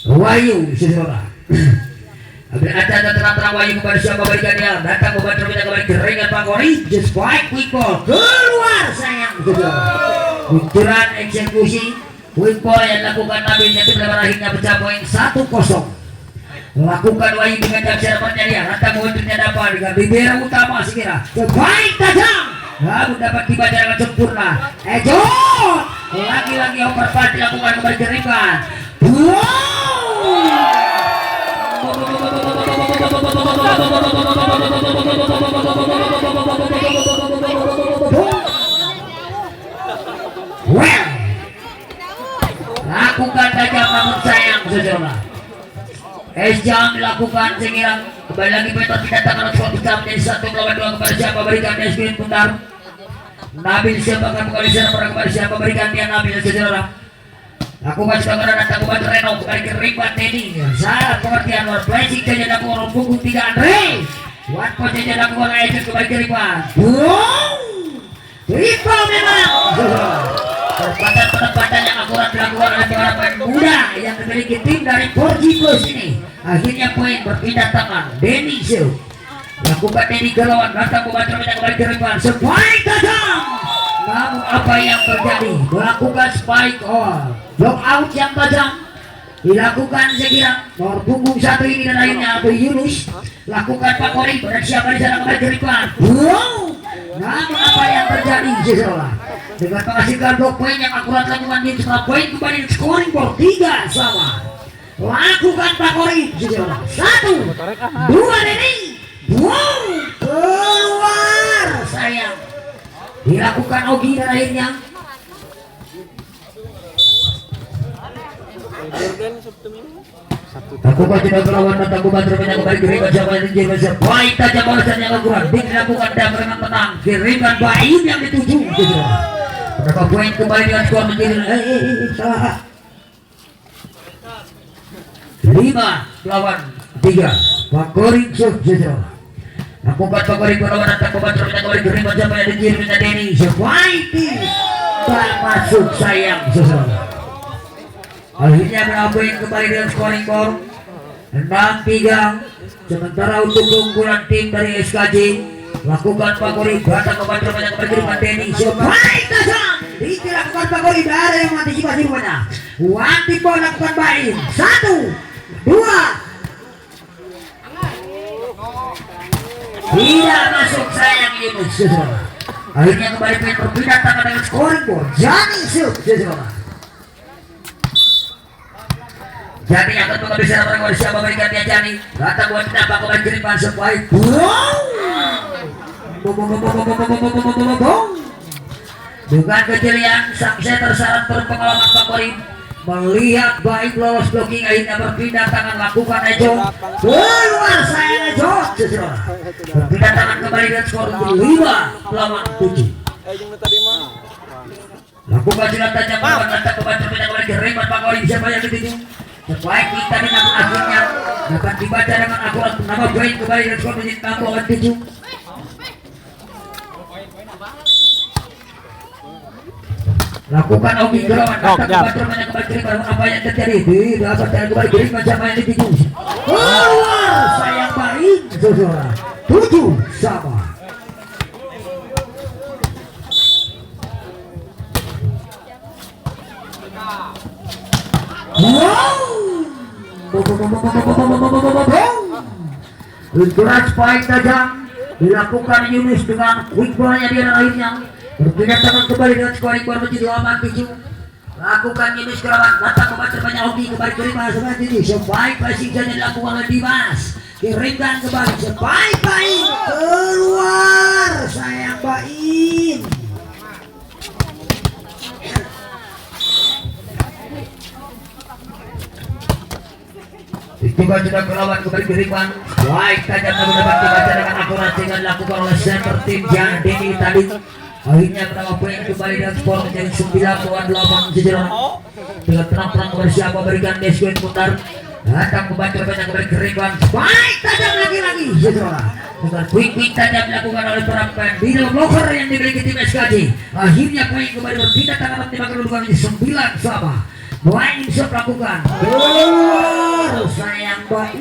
Wahyu saudara. Ada terang-terang Wahyu kepada siapa berikannya datang membantu kita kembali keringat Pak Kori just fight quick ball keluar sayang saudara. Bunturan eksekusi quick ball yang dilakukan Nabil yang akhirnya pecah poin 1-0. Lakukan Wahyu dengan jaksa pernyalian datang membantunya dapat dengan bibir utama sekira baik tajam namun dapat dibaca dengan sempurna. Ejot lagi-lagi overpass dilakukan kembali keringat. Lakukan tajam namun sayang saudara. Jam dilakukan sehingga kembali lagi Peter didatangkan untuk bisa menjadi 1-2 kepada siapa berikan dia screen putar. Nabil siapa akan kembali kepada siapa berikan dia Nabil saudara. Aku masih akan datang kepada Reno kembali ke Rimba Teddy. Salah pengertian luar flashing saja dapat orang punggung 3 Andre. One point saja dapat orang Ejen kembali ke Rimba. Rimba memang penempatan yang akurat dilakukan oleh para pemain muda yang memiliki tim dari 4G Plus ini. Akhirnya poin berpindah tangan. Denny Show lakukan Denny Galawan datang membantu kembali ke Rimba. Spike tajam. Namun apa yang terjadi? Melakukan spike all block out yang tajam dilakukan sekira nomor punggung 1 ini dan akhirnya Abu Yunus lakukan Pak Kori pada siapa di sana kembali ke Rimba. Namun apa yang terjadi saudara? Dengan menghasilkan blok poin yang akurat lakukan di setelah poin kembali scoring board 3 sama. Lakukan Pak Kori saudara. 1 2 Denny. Keluar sayang. Dilakukan Ogi dan akhirnya lakukan tidak berlawan datang kubat terbanyak kembali kiriman siapa yang tinggi besar baik tajam balasan yang akurat dilakukan dan dengan tenang kiriman baik yang dituju berapa poin kembali dengan skor menjadi salah 5-3 Pak Koring saudara. Lakukan Pak Koring berlawan datang kubat terbanyak kembali kiriman siapa yang tinggi dengan Denny Sebaiti tak masuk sayang saudara. Akhirnya berapa yang kembali dengan scoring board 6-3. Sementara untuk keunggulan tim dari SKJ lakukan Pak Kori datang kepada banyak berkiriman Denny baik tajam dilakukan Pak Kori dari yang mengantisipasi rupanya. Wanti bola lakukan baik 1 2 tidak masuk sayang Yunus saudara. Akhirnya kembali poin berpindah tangan dengan scoring board Jani Syuk saudara. Jani akan mengambil serangan oleh siapa berikan dia Jani datang buat kenapa kembali kiriman sebaik dengan kejelian sang setter syarat berpengalaman Pak Kori melihat baik lolos blocking akhirnya berpindah tangan lakukan Ejo keluar sayang Ejo berpindah tangan kembali dan skor 5-7. Lakukan silat tajam datang kembali kiriman Pak Kori siapa yang dituju sebaik kita di namun akhirnya dapat dibaca dengan akurat nama poin kembali dan skor menjadi 6-7. Lakukan Ogi Gerawan datang kembali kiriman apa yang terjadi dapat kembali kiriman siapa yang dituju keluar sayang baik saudara 7 sama. Benturan spike tajam dilakukan Yunus dengan quick ballnya dia dan akhirnya berpindah tangan kembali dengan scoring board menjadi 8-7. Lakukan Yunus Gerawan datang kembali terbanyak Ogi kembali kiriman sebaik ini sebaik passing saja dilakukan oleh Dimas kirimkan kembali sebaik baik keluar sayang baik. Juga sudah berlawan kembali kiriman baik tajam namun dapat dibaca dengan akurat dengan dilakukan oleh center tim Jan Denny tadi. Akhirnya berapa poin kembali dengan skor menjadi 9-8 sejarah dengan terang-terang bersiapa berikan deskuin putar datang membantu banyak kembali kiriman baik tajam lagi-lagi sejarah dengan quick tajam dilakukan oleh para pemain middle blocker yang dimiliki tim SKJ. Akhirnya poin kembali berpindah tangan tim akan menjadi 9 sama. Poin Yusuf lakukan. Sayang baik.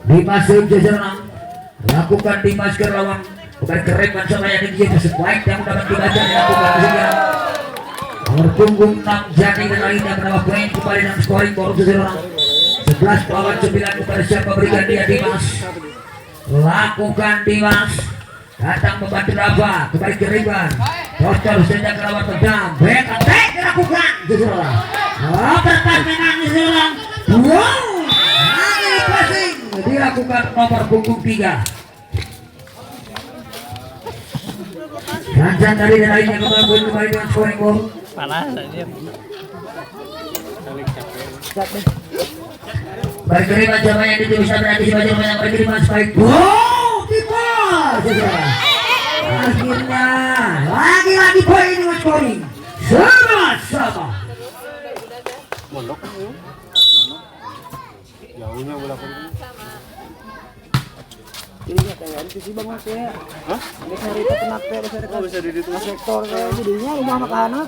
Dimas Jajaran lakukan Dimas ke lawan bukan kerepan sama yang digitu sebaik yang dapat dibaca dilakukan sehingga nomor punggung 6 Jani dan lainnya menambah poin kembali dalam scoring baru Jajaran 11 lawan 9 kepada siapa berikan dia Dimas lakukan Dimas datang membantu Rafa kembali ke Riban Doctor sejak ke lawan tendang back attack dilakukan Jajaran pertandingan Jajaran wow passing dilakukan nomor punggung 3 Ganjan dari lainnya kembali dengan scoring ball panas aja berkiriman jamaah yang itu bisa berantisipasi banyak berkiriman spike wow tipe akhirnya lagi-lagi poin dengan scoring sama mondok jauhnya bola jadinya kayak itu sih bang mas ya. hah? Biasa itu kenak teh bisa di itu sektor kayak jadinya rumah anak-anak.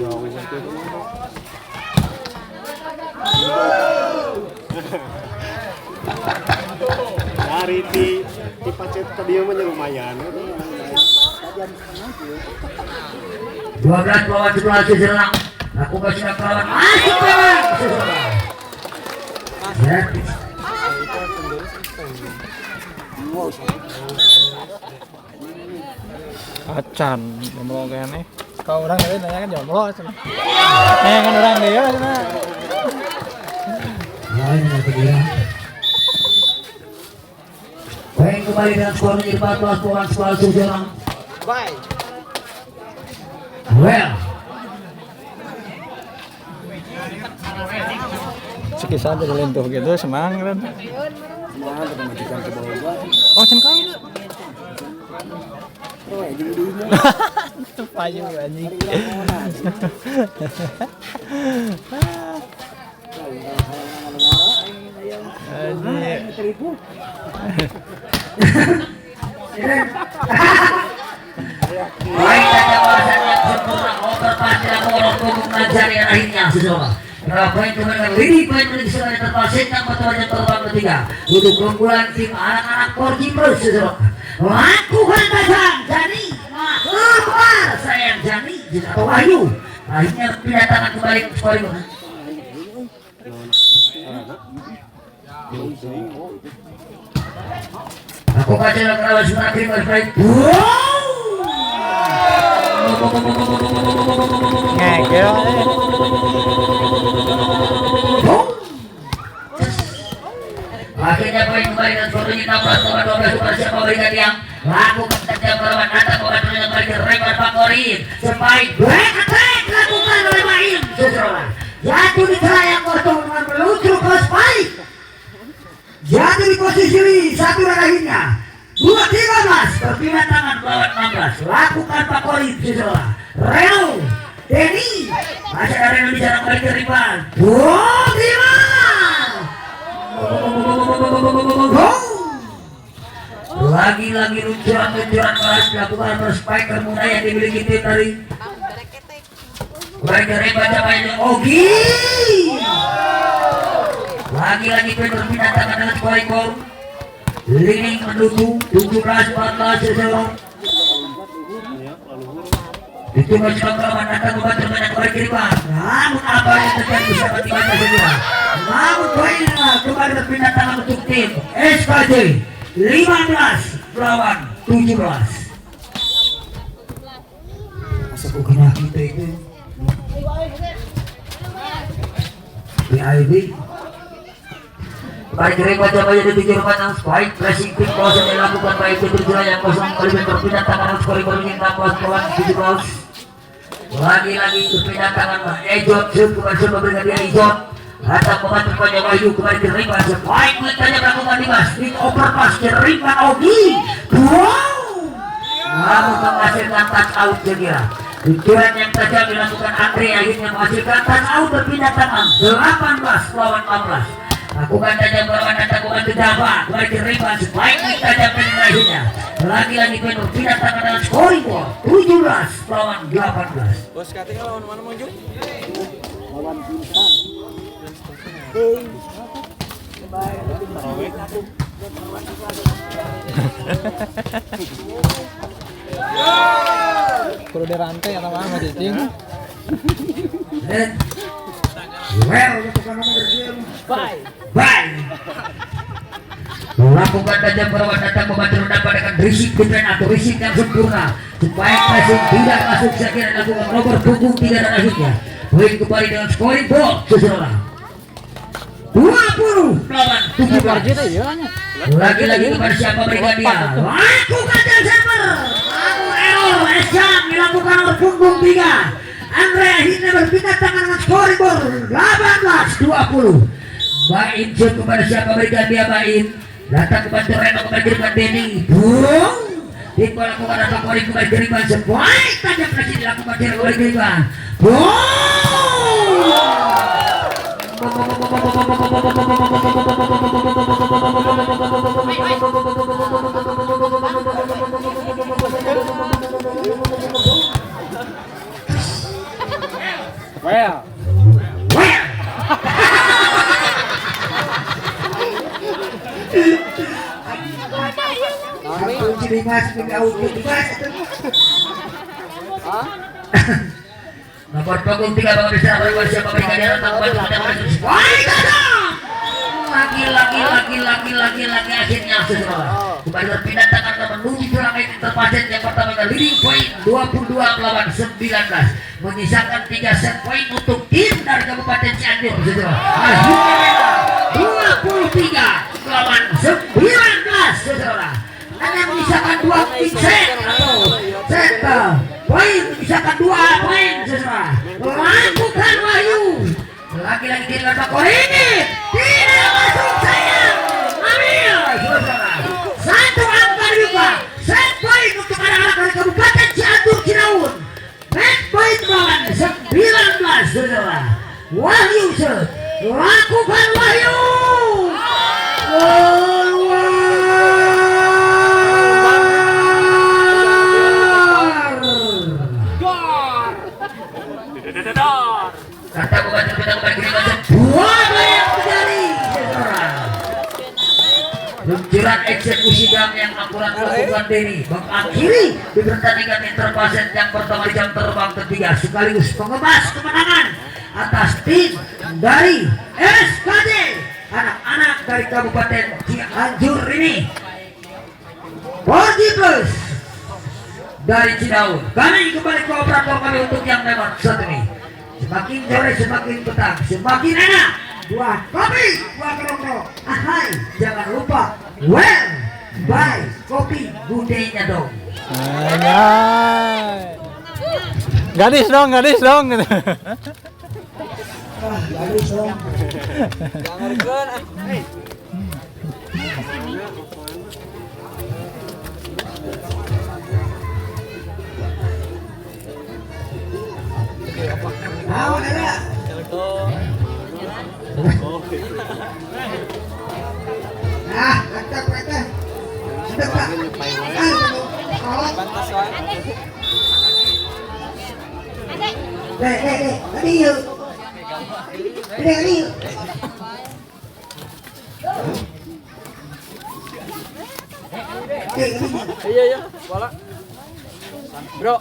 jauh sampai itu dari di pacet tadi yang lumayan 12 lawan 11 Seserang aku kasih lawan masuk lawan acan jomblo kayaknya kalau orang lain nanya kan jomblo cina kan orang dia cina poin kembali dengan skor menjadi 14 lawan 11 Seserang Bye. well sekisah aja lentuh gitu semangat kan Semangat untuk memajukan ke bawah. oh cina kau itu Oh, jadi dulu. itu payung anjing Teripu. baik saja balasan yang sempurna overpass dilakukan untuk menajari akhirnya seseorang poin kemenangan Lidi poin menunjukkan yang terpasitkan batuannya terbang ketiga untuk keunggulan tim anak-anak Porji Plus seseorang lakukan pasang Jani keluar sayang Jani atau Wahyu akhirnya pindah tangan kembali ke scoring aku kasih lawan Sumatera Barat ngegel akhirnya poin kembali dan skornya 16-12 kepada siapa berikan yang lakukan kerja melawan Nata membantu dengan kembali ke Rekan Pakorin spike back attack lakukan oleh Main seseorang jatuh di celah yang kosong dengan meluncur ke spike jatuh di posisi satu dan akhirnya 2-13 berpindah tangan melawan 16 lakukan Pakorin seseorang Reno Denny masih ada Reno di sana kembali ke Rival 2-5 lagi-lagi luncuran keras dilakukan oleh spiker muda yang dimiliki tim dari Warga baca mainnya Ogi lagi-lagi berpindah tangan dengan scoring ball leading mendukung 17-14 seseorang itu masih melawan datang membantu banyak oleh kiriman namun apa yang terjadi bisa dibaca semua namun poin kembali berpindah tangan untuk tim SKJ 15 lawan 17 asal kena kita itu PIB baik dari baca-baca di tujuh rumah spike pressing pick bola yang dilakukan baik itu tujuan yang kosong kali berpindah tangan skor bermain 16 lawan 17 lagi-lagi berpindah tangan Ejot kepada siapa berikan dia Ejot datang membantu pada Wahyu kembali ke Riban spike mereka melakukan Dimas di overpass ke Riban Ogi wow namun menghasilkan touch out segera tujuan yang tajam dilakukan Andre akhirnya menghasilkan touch out berpindah tangan 18 lawan 14 Lakukan tajam berlawan datang bukan Java. Kembali diterima sebaik tajam penilaiannya. Lagi-lagi penuh tidak tangan dengan scoring ball 17 lawan 18. Bos katanya lawan mana mau Jung? Lawan Pintar. Kudu dirantai atau apa cicing? Well, bye. Lakukan tajam berlawan datang membantu mendapat dengan risik defense atau risik yang sempurna supaya passing tidak masuk sekiranya lakukan nomor punggung 3 dan akhirnya poin kembali dengan scoring ball seseorang 20 lawan 17. Lagi-lagi kepada siapa berikan dia lakukan jam server namun error Esham dilakukan nomor punggung 3. Andre akhirnya berpindah tangan dengan scoring ball 18-20. Bain shoot kepada siapa berikan dia Bain datang kepada Reno kembali kiriman Denny boom Diko lakukan atau poin kembali kiriman sebaik tajam masih dilakukan dia kembali kiriman Well. Aku jadi mas kau jadi mas. Nomor punggung 3 Bang Desa berbuat siapa berikan dia datang bantu mendapat lagi akhirnya sesuai. Kembali berpindah tangan ke menuju jurang ini terpasang yang pertama ke leading point 22 melawan 19 menyisakan 3 set point untuk tim dari Kabupaten Cianjur sesuai. Akhirnya 23 melawan 19 sesuai. Hanya menyisakan 2 big set atau set poin menyisakan 2 poin sesuai. Lakukan Wahyu lagi-lagi tidak bakal ini tidak masuk sayang ambil saudara 1 angka dibuka set point untuk anak-anak dari Kabupaten Cianjur Cinaun match point melawan 19 saudara. Wahyu set lakukan Wahyu kata membantu kita kembali kiri macam buah yang terjadi seseorang luncuran eksekusi dam yang akurat lakukan Denny mengakhiri di pertandingan interpasen yang pertama di jam terbang ketiga sekaligus pengemas kemenangan atas tim dari SKJ anak-anak dari Kabupaten Cianjur ini 4G Plus dari Cidaun. Kami kembali ke operator kami untuk yang lewat satu ini. Semakin sore semakin petang, semakin enak. Buah kopi, buah kerokok. Ahai, jangan lupa well buy kopi budenya dong. Anjay. Gadis dong. Gadis dong. Iya, bola. Bro.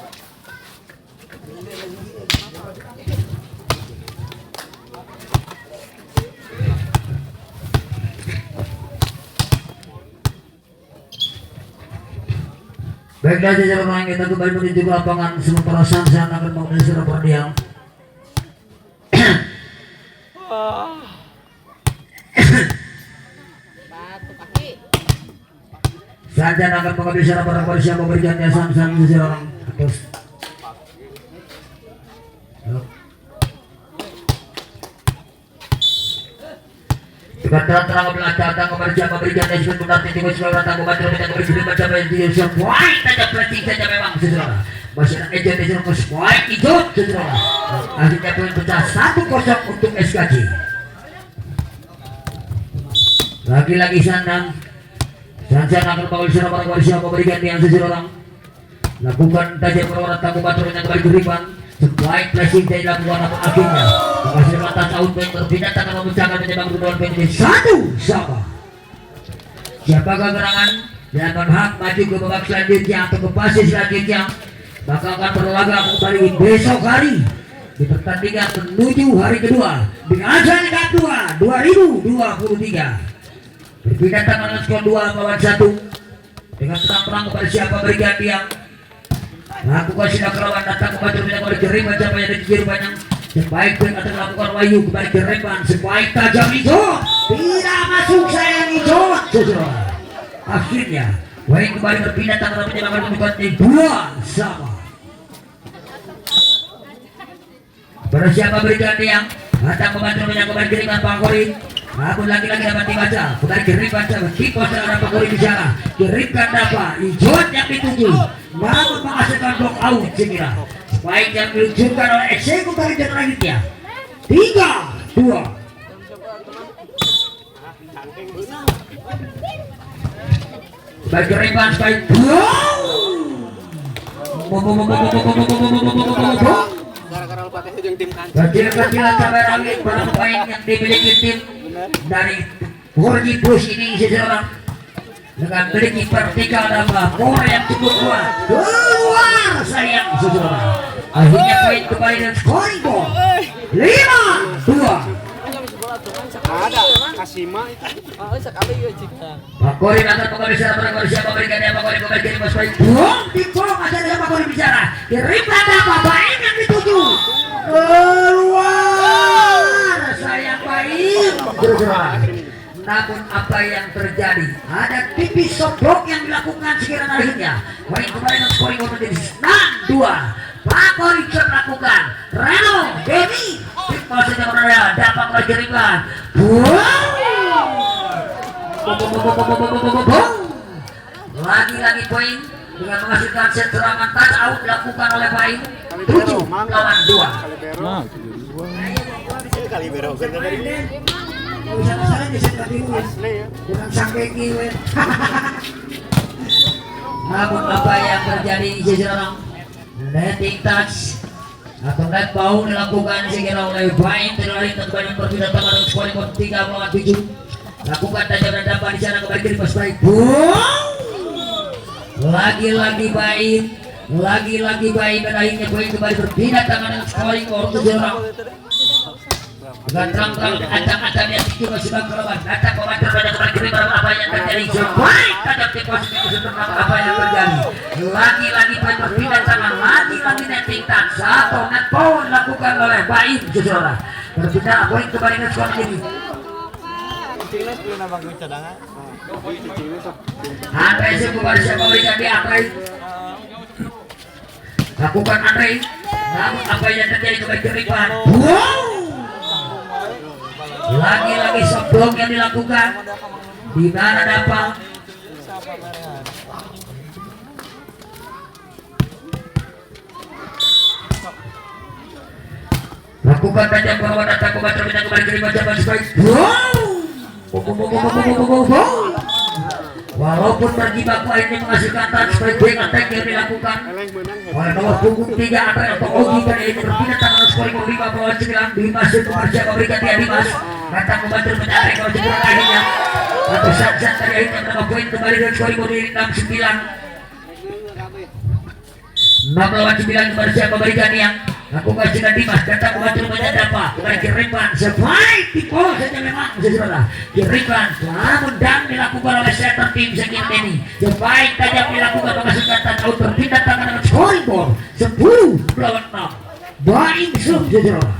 Baiklah jajaran pemain kita kembali menuju ke lapangan sementara Sansan akan mengambil secara pardial. Sansan akan mengambil secara pardial siapa memberikannya Sansan seseorang atas. Kata terang belakang datang kepada siapa berikan dan sebut benar titik seluruh datang membantu kita kembali ke lima cabang yang semua tajam pelancing saja memang sesuatu masyarakat ejen ejen ke semua hijau sesuatu akhirnya poin pecah 1-0 untuk SKJ. Lagi-lagi sandang. Sansan akan bawa serang para siapa berikan yang seseorang. Lakukan tajam perlawanan tangguh batu dengan kembali keriban. Sebaik flashing dari lakukan apa akhirnya. Menghasilkan atas out point berpindah tangan memecahkan menyebang kedua point ini 1-1. Siapakah gerangan yang akan hak maju ke babak selanjutnya atau ke fase selanjutnya, maka akan berlaga kembali besok hari di pertandingan menuju hari kedua di Asian Cup 2 2023. Berpindah tangan dengan skor 2 lawan 1 dengan terang-terang kepada siapa berikan yang lakukan sidak lawan datang kepada kembali Jeriban siapa yang ada di Jeriban sebaik dengan akan melakukan Wahyu kembali Jeriban sebaik tajam itu tidak masuk sayang itu akhirnya Wahyu kembali berpindah tangan menyebabkan kedudukan 2-2. Pada siapa berikan yang datang membantu kembali Jeriban Pangkori. Aku lagi-lagi dapat dibaca kembali Jeriban sahabat kipos dalam Pangkori bicara Jeriban dapat Ijon yang dituju namun menghasilkan block out sekira baik yang diluncurkan oleh eksekutor selanjutnya 3-2. Baik Jeriban baik kecil-kecilan cabai rawit para pemain yang dimiliki tim dari Forji Plus ini seseorang dengan memiliki vertikal dan power yang cukup kuat keluar sayang seseorang akhirnya poin kembali dan scoring ball 5-2. Ada Kasima itu. Pakori akan kembali secara siapa berikan yang Pakori kembali jadi mas baik tipong asal yang Pakori bicara Jeriban apa baik yang dituju keluar sayang baik namun apa yang terjadi ada tipis sobrok yang dilakukan sekiranya akhirnya baik kembali dan scoring menjadi 6-2. Pakori bisa melakukan Reno Demi tipong saja berada dapat oleh Jeriban lagi-lagi poin dengan menghasilkan set serangan touch out dilakukan oleh Baim 7 lawan 2. Nah, Kali bero kan dari ini. Namun apa yang terjadi di sisi orang netting touch atau net bau dilakukan sekira oleh Baim terlalu kembali berpindah tangan dengan skor 3 lawan 7. Lakukan tajam dan dapat di sana kembali kiri pas baik. Lagi-lagi baik, lagi-lagi baik dan akhirnya baik kembali berpindah tangan dengan scoring orang 7 orang. Dengan terang-terang ancang-ancang yang juga sudah keluar. Datang pemain terbanyak kembali kiri apa yang terjadi. Baik tajam di posisi untuk apa yang terjadi. Lagi-lagi baik berpindah tangan, lagi-lagi netting touch. Satu net ball dilakukan oleh baik 7 orang. Berpindah baik kembali dengan skor ini. Andre sebuah siapa berikan di Andre lakukan Andre namun apa yang terjadi kembali Jeriban lagi-lagi soblong yang dilakukan di mana dapat lakukan tajam bahwa datang kembali Jeriban jabat sebaik walaupun berjibaku akhirnya menghasilkan touch sebagai attack yang dilakukan oleh nomor punggung 3 atau Ogi dan ini berpindah tangan scoring 5 bawah 9 Dimas itu bersiap memberikan dia Dimas datang membantu mencari kalau cedera akhirnya atau saat-saat tadi akhirnya berapa poin kembali dan scoring 6-9 lawan 9 bersiap memberikan yang lakukan dengan Dimas datang membantu menyadapa kembali Jeriban sebaik tipe saja memang sesudah Jeriban namun dan dilakukan oleh center tim sekian ini sebaik tajam dilakukan menghasilkan touchdown berpindah tangan dengan scoring ball 10 lawan 6 Baim sub sesudah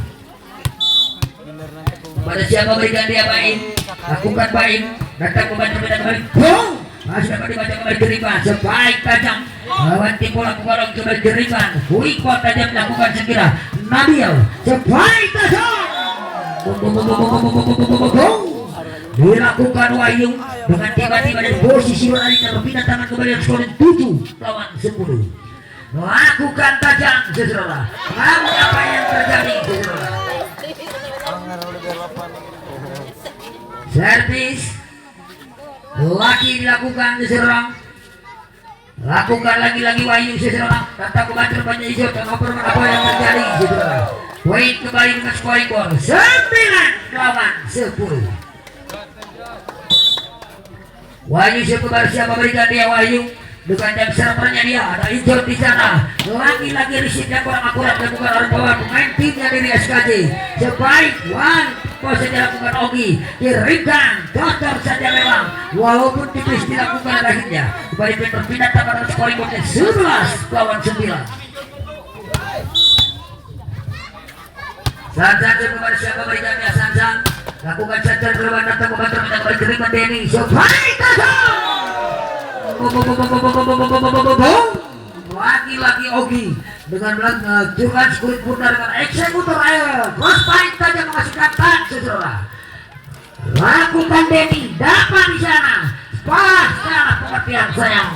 pada siapa berikan dia Baim lakukan Baim datang membantu kembali boom masih dapat dibaca kembali Jeriban sebaik tajam lawan tim bola kubarong kembali Jeriban Wiko tajam dilakukan sekira Nabil sebaik tajam dilakukan Wahyu dengan tiba-tiba dari posisi berlari terpindah tangan kembali yang skor 7 lawan 10 lakukan tajam sesudah namun apa yang terjadi sesudah servis lagi dilakukan seseorang. Lakukan lagi-lagi Wahyu seseorang. Kata kebantu banyak isu turnover apa yang terjadi seseorang. Poin kembali dengan scoring ball 9 lawan 10. Wahyu siapa siapa berikan dia Wahyu dengan jam servernya dia ada hijau di sana. Lagi-lagi receive yang kurang akurat dilakukan oleh pemain timnya dari SKJ. Sebaik one pose dilakukan Ogi, kirimkan kotor saja memang walaupun tipis dilakukan akhirnya. Kembali berpindah tangan scoring board 11 lawan 9. Sansan kepada siapa berikan dia Sansan lakukan center keluar datang membantu mendapat kiriman Denny Sopai lagi-lagi Ogi dengan juga skurit putar dengan eksekutor air cross fight saja menghasilkan tak saudara. Lakukan Denny dapat di sana pas salah pengertian sayang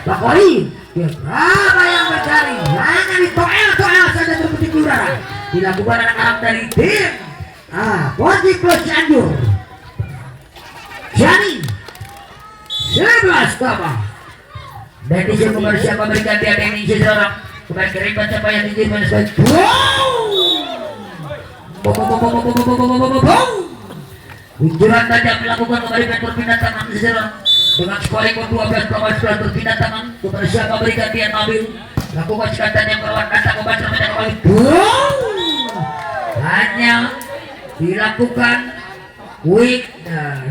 Bakori berapa yang mencari hanya di toel saja terpetik udara dilakukan anak-anak dari tim Porji Plus Cianjur. Jani 11 kabar dan di sini kembali siapa berikan dia Denny seseorang kembali keribat siapa yang dikirimkan sebagai Unjuran tajam melakukan kembali berpindah tangan seseorang dengan scoring 12 lawan 11 berpindah tangan kepada siapa berikan dia Nabil lakukan sekatan yang berwarna kata kembali kembali hanya dilakukan quick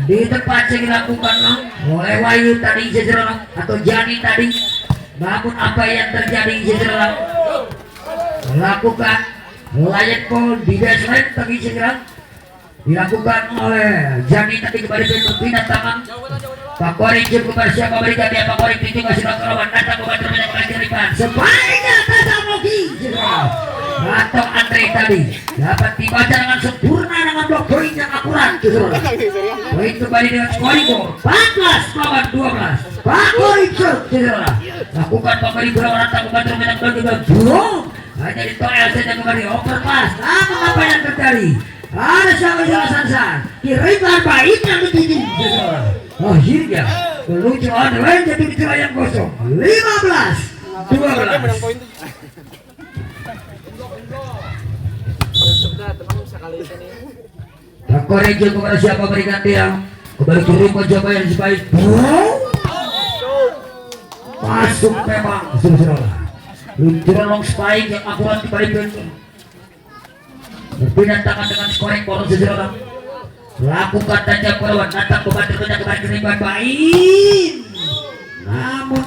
di tempat yang dilakukan oleh Wahyu tadi seseorang atau Jani tadi. Namun apa yang terjadi seseorang melakukan layan ball di baseline tadi seseorang dilakukan oleh Jani tadi kembali berpindah tangan. Pak Korik kepada siapa berikan dia Pak Korik itu masih lawan datang membantu menyampaikan kiriman sebaiknya kata Mogi atau Andre tadi dapat dibaca dengan sempurna dengan blok poin yang akurat. Poin kembali dengan scoring 14 lawan 12. Pak Korik lakukan Pak Korik berlawan datang membantu menyampaikan kiriman belum hanya di toel saja kembali overpass. Namun apa yang terjadi? Ada sama-sama Sansan kiriman baik yang dituju akhirnya kelucuan lain jadi bicara yang kosong 15-12. Korejo kepada siapa berikan dia kembali turun mencoba yang sebaik masuk memang saudara luncuran long spike yang akurat kembali berpindah tangan dengan scoring ball saudara. Lakukan tajam perlawan datang membantu kembali kiriman baik namun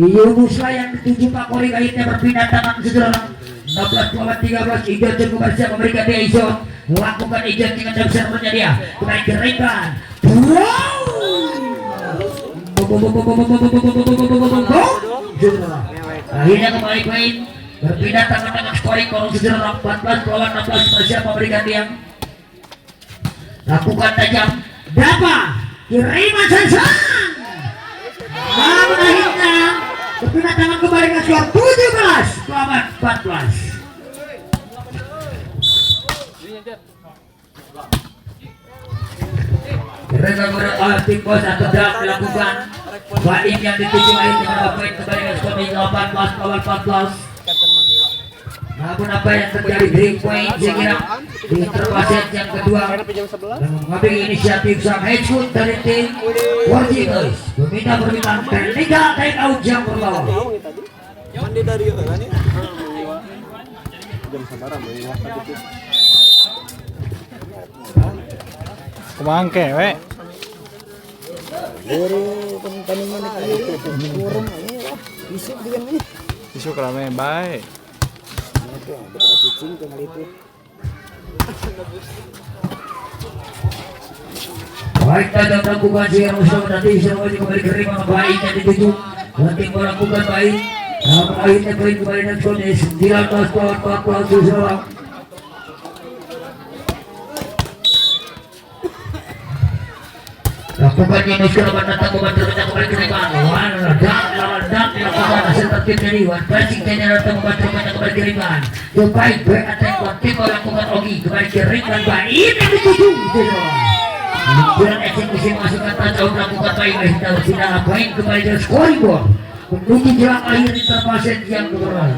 Yunuslah yang dituju Pak Korik akhirnya berpindah tangan saudara. 16 lawan 13 Ijon kepada siapa memberikan dia Ijon lakukan Ijon dengan jam servernya dia kembali kiriman akhirnya kembali poin berpindah tangan dengan scoring ball saudara 14 lawan 16 kepada siapa memberikan dia lakukan tajam dapat kiriman Sansan namun akhirnya berpindah tangan kembali ke skor 17 lawan 14. Mereka berarti pos atau dak dilakukan baik yang dituju akhirnya mendapat poin kembali ke skor 18 lawan 14. Namun apa yang terjadi 3 poin saya kira di interwasit yang kedua mengambil inisiatif sang head coach dari tim Porji Boys meminta permintaan teknikal take out jam berlawan. Mandi dari itu kan ya? Jam sabaran Kumangke we. Dari tandingan itu kurang ini lah. Isuk dengan ini. Isu kerame baik. Oke, betul kucing kali itu. Baik saja melakukan siar musuh nanti semua kembali kering baik yang dituju nanti melakukan baik namun akhirnya poin kembali dan skor 19 lawan 14 seorang. Lakukan ini sekarang datang membantu kembali kiriman lawan dan dilakukan hasil tertib dari Wan Pressing kayaknya datang membantu kembali kiriman terbaik back attack tim melakukan Ogi kembali kiriman baik yang dituju Dengan eksekusi masukan touchdown melakukan baik dari tidak poin kembali ke scoreboard menuju jelang akhir interpasi yang kedua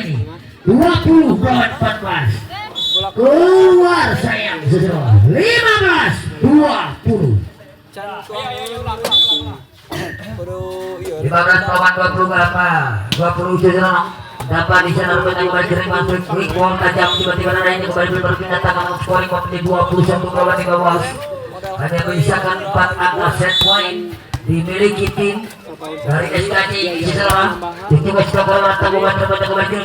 ini 20 melawan 14 keluar sayang saudara 15-20 15 lawan 20 berapa 20 saudara dapat di sana rupanya kembali kiriman quick ball tajam tiba-tiba ada ini kembali berpindah tangan scoring menjadi 21 lawan 15 hanya menyisakan 4 angka set point dimiliki tim dari SKJ Ciserah. Dicoba sebagai rata kembali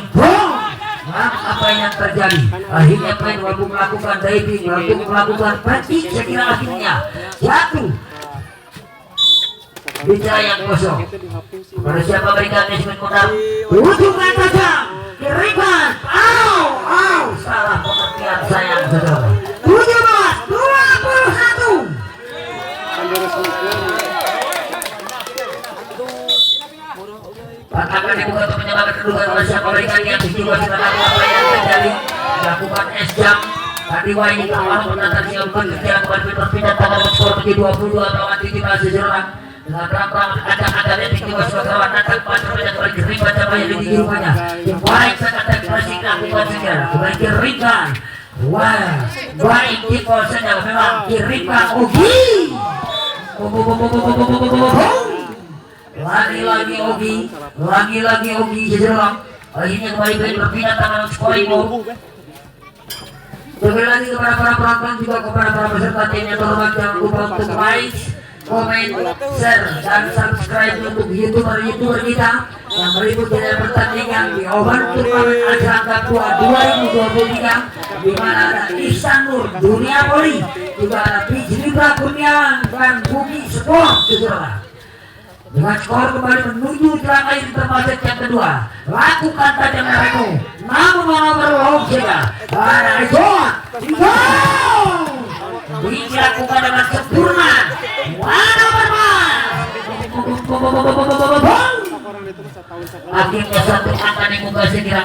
apa yang terjadi akhirnya main mampu melakukan diving melakukan pancing sekira akhirnya jatuh bicara yang kosong pada siapa berikan Nesmin Kodam ujungan tajam kirikan salah pengertian sayang saudara 17-21 Patahkan dibuka untuk menyebabkan kedudukan oleh siapa berikan yang situasi terlalu apa yang terjadi lakukan es jam tadi Wahyu kalah menantang siapa berkejar kembali berpindah tangan skor menjadi 22 lawan 17 seseorang dengan perang ada tinggi sebagai lawan datang pada kembali kering baca banyak di rumahnya yang baik sangat ekspresif lakukan segera kembali keringkan wah baik kita sedang memang kirimkan Ogi lagi-lagi Ogi seseorang akhirnya kembali berpindah tangan scoring sekali lagi kepada para penonton juga kepada para peserta tim yang terhormat jangan lupa untuk like, komen, share dan subscribe untuk youtuber kita yang meliput dalam pertandingan di Open Turnamen Asia Papua 2023 di mana ada Ihsan Nur Dunia Poli juga ada Bijlibra Kurniawan dan Bumi Sport saudara. Dengan skor kembali menuju jelang akhir termasuk yang kedua lakukan tajam mereka namun nomor saja ada ikut dilakukan dengan sempurna mana akhirnya satu angka dibuka segera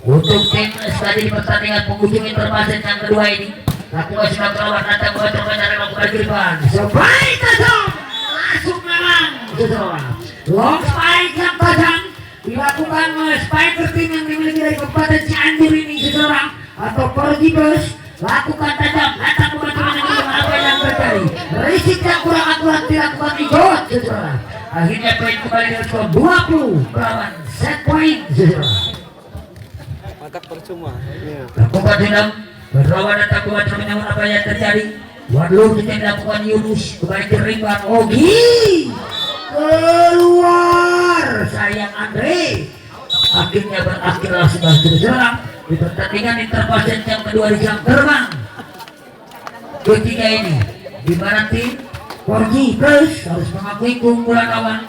untuk tim tadi di pertandingan penghujung interpasi yang kedua ini lakukan sudah kelewat datang buat permainan melakukan kiriman sebaik tajam masuk memang seseorang long spike yang tajam dilakukan oleh spiker tim yang dimiliki dari Kabupaten Cianjur ini seseorang atau Pergi Bus lakukan tajam datang buat permainan apa yang terjadi risik yang kurang akurat dilakukan ikut seseorang akhirnya poin kembali dengan skor 20 melawan set point seseorang Matak percuma. lakukan sedang berlawan datang buat permainan apa yang terjadi waduh kita dilakukan Yunus kembali ke ringkan Ogi keluar sayang Andre akhirnya berakhirlah sebagai serang di pertandingan interpasi yang kedua di jam terbang ketiga ini di mana tim Porji Plus harus mengakui keunggulan lawan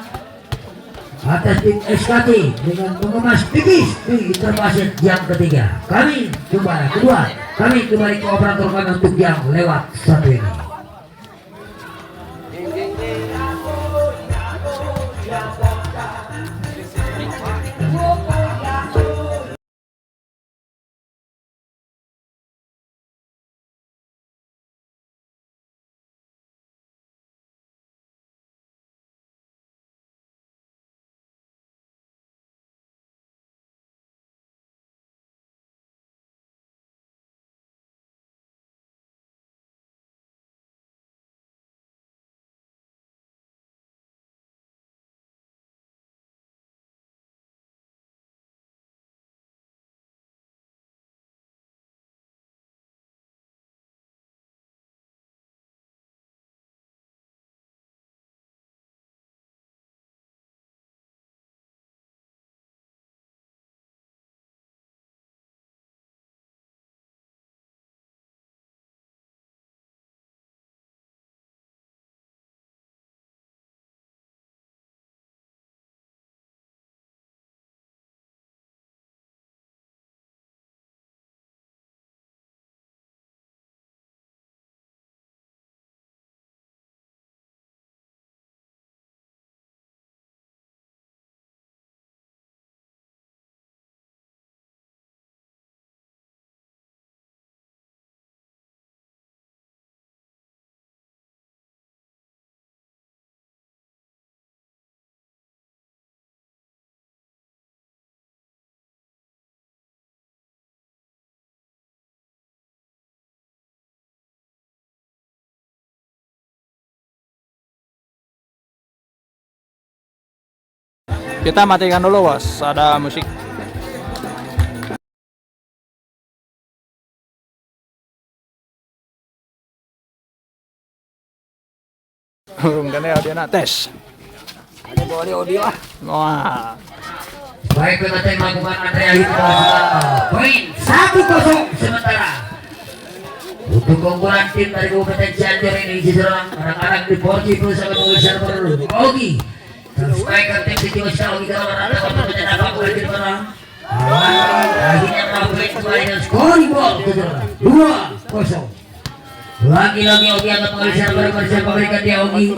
atas tim SKT dengan mengemas tipis di interpasi yang ketiga kami kembali ke operator kami untuk yang lewat satu ini Kita matikan dulu bos, ada musik. Kan ya audio tes. Ada bawa audio ah. Wah. Baik PTT melakukan Andrea itu poin 1-0 sementara. Untuk keunggulan tim dari Kabupaten Cianjur ini diserang anak-anak di Porji berusaha mengejar Ogi. Striker tim Siti Wasya Ogi kalau rata untuk mencetak gol di perang. Akhirnya melakukan kembali dan scoring gol 2-0. Lagi-lagi Ogi akan mengejar bersama memberikan dia Ogi.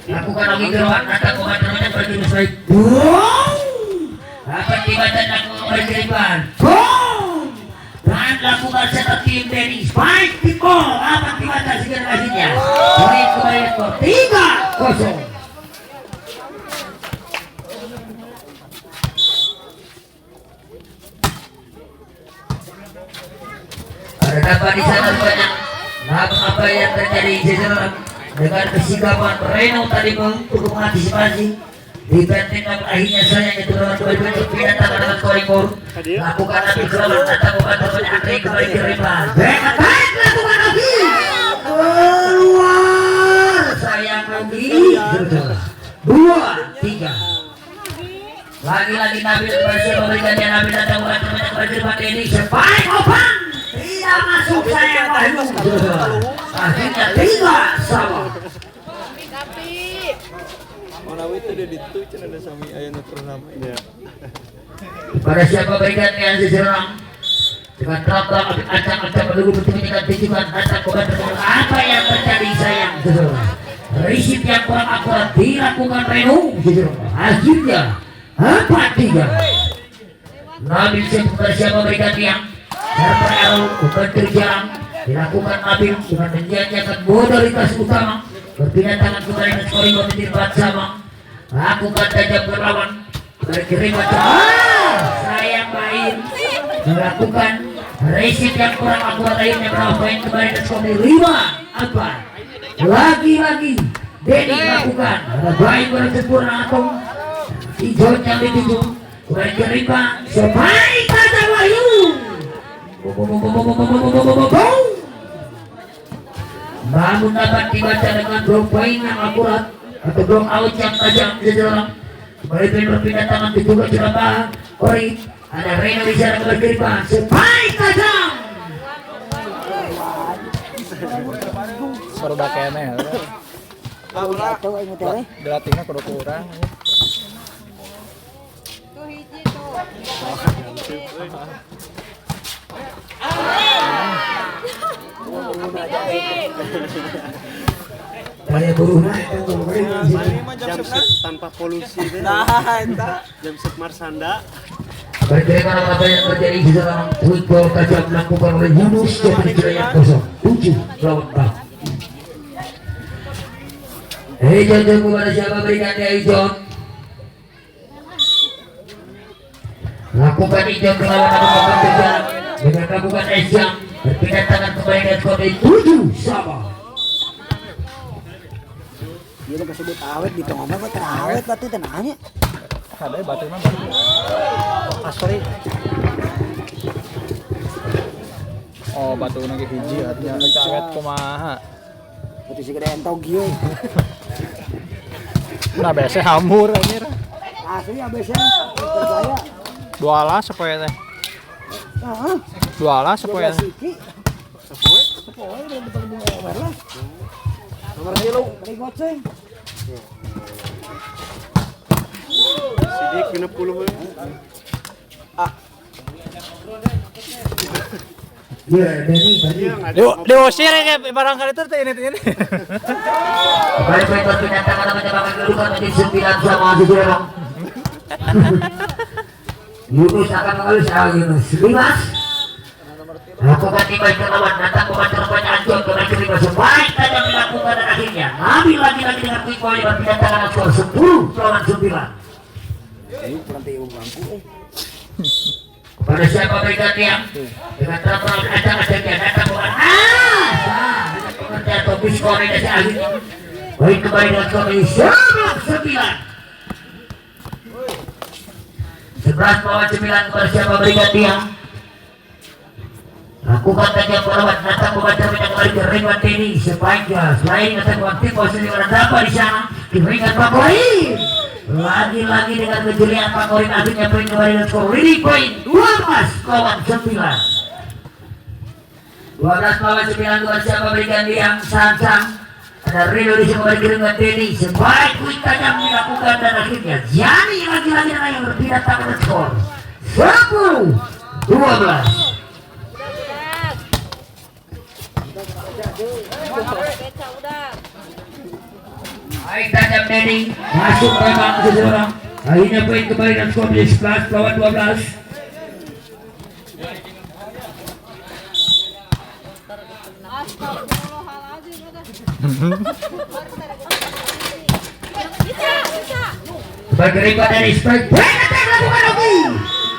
Lakukan Ogi gerohan atas komandannya berarti baik. Dapat dibaca dan memberikan dan lakukan setter tim Denny spike di ball akan dibaca segera hasilnya poin kembali skor 3-0. Ada dapat di sana banyak apa yang terjadi sejarah dengan kesigapan Reno tadi untuk mengantisipasi di penting akhirnya saya itu dalam bentuk pindah tangan dengan scoring ball lakukan ambil keluar datang bukan terbanyak Andre kembali ke rival baik lakukan lagi keluar sayang lagi 2-3 lagi-lagi Nabil berhasil memberikan dia Nabil datang bukan terbanyak kembali ke rival ini sebaik open tidak masuk sayang lagi akhirnya 3-3. Pada siapa berikan yang seserang dengan terang-terang acak-acak menunggu bertujuan tujuan datang bukan terlalu apa yang terjadi sayang seserang risip yang kurang akurat dilakukan Reno seserang akhirnya 4-3. Nabil pada siapa berikan yang RPL bukan terjalan dilakukan Nabil dengan menjanjikan modalitas utama berpindah tangan kembali dan scoring menjadi 4 sama. Lakukan tajam berlawan berkirim sayang main melakukan resip yang kurang akurat lainnya berapa poin kembali dan scoring 5-4. Lagi-lagi Denny melakukan ada baik bersempurna atau hijau yang dituju berkirim sebaik kata Wahyu namun dapat dibaca dengan drop poin yang akurat atau drop out yang tajam sejarah kembali berpindah tangan dibuka Surabaya Ori ada Reno di sana berkiriman sebaik tajam Baru kene ya. Gratisnya kudu kurang. Tuh hiji tuh. Kayak buruhnya jam tanpa polusi deh. Jam Marsanda. Bagaimana apa yang terjadi di dalam football tajam dilakukan oleh Yunus Jepri Jaya 07 lawan Bang. Ejon kepada siapa berikan dia Ejon. Lakukan Ejon melawan Abang Berjalan dengan lakukan Ejon berpindah tangan kembali dan skor 7 sama. Dia kasih sebut awet di tengah mah terawet batu tenangnya. Ada batu mah batu. Asli. Oh, batu lagi hiji artinya awet kumaha. Batu si gede entog ieu. Nah, biasa hamur anjir. Asli abesnya percaya. Dua alas sepoe teh. Heeh. Dua alas sepoe. Sepoe udah depan bunga ewer lah. Nomor 3 beri goceng. Sidik 60 Ya, dari tadi. Diusir ya barangkali itu ini. Kembali poin berpindah tangan mencoba kedudukan menjadi 9 sama Sugirong. Yunus akan mengalus Yunus 15. Lakukan timbal terlawan datang bukan terbanyak anjur kembali terima sebaik tajam dilakukan dan akhirnya Nabil lagi-lagi dengan quick volley berpindah tangan skor 10 lawan 9. Ini kurang tiung bangku Pada siapa berikan yang dengan terlalu acak-acaknya datang bukan dengan pengertian atau koordinasi akhirnya baik kembali dengan skor 9. 11 lawan 9 kepada siapa berikan dia. Lakukan tajam perawat datang membaca minta kembali ke ring ini sepanjang selain datang waktu posisi berapa di sana keringat Pak Korin lagi-lagi dengan kejelian Pak Korin akhirnya poin kembali dan skor ini poin 12 lawan 9 lawan 9 kepada siapa berikan dia Sansang ada Rino di kembali ke ring ini sebaik kuit tajam dilakukan dan akhirnya Jani lagi-lagi yang berpindah tangan dan skor 10-12. Baik tajam Denny masuk memang seseorang akhirnya poin kembali dan skor menjadi 11 lawan 12. Sebagai riba dari strike lakukan Ogi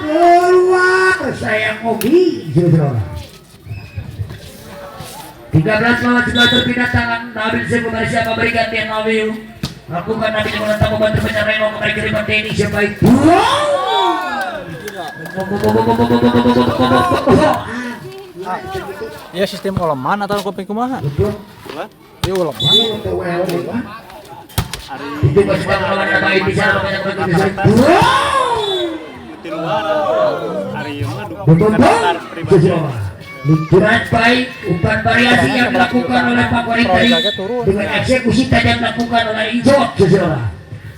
keluar sayang Ogi seseorang 13 lawan 11 terpindah tangan Nabil Sebu kembali siapa berikan dia Nabil lakukan Nabil yang menentang membantu penyerang Reno kembali ke riba Denny siapa itu Ya sistem oleman atau kopi kumaha? Ya oleman. Itu masih lawan Nabil bisa banyak begitu Luncuran baik, umpan variasi yang dilakukan oleh Pak Korin tadi dengan eksekusi tajam dilakukan oleh Ijot seseorang.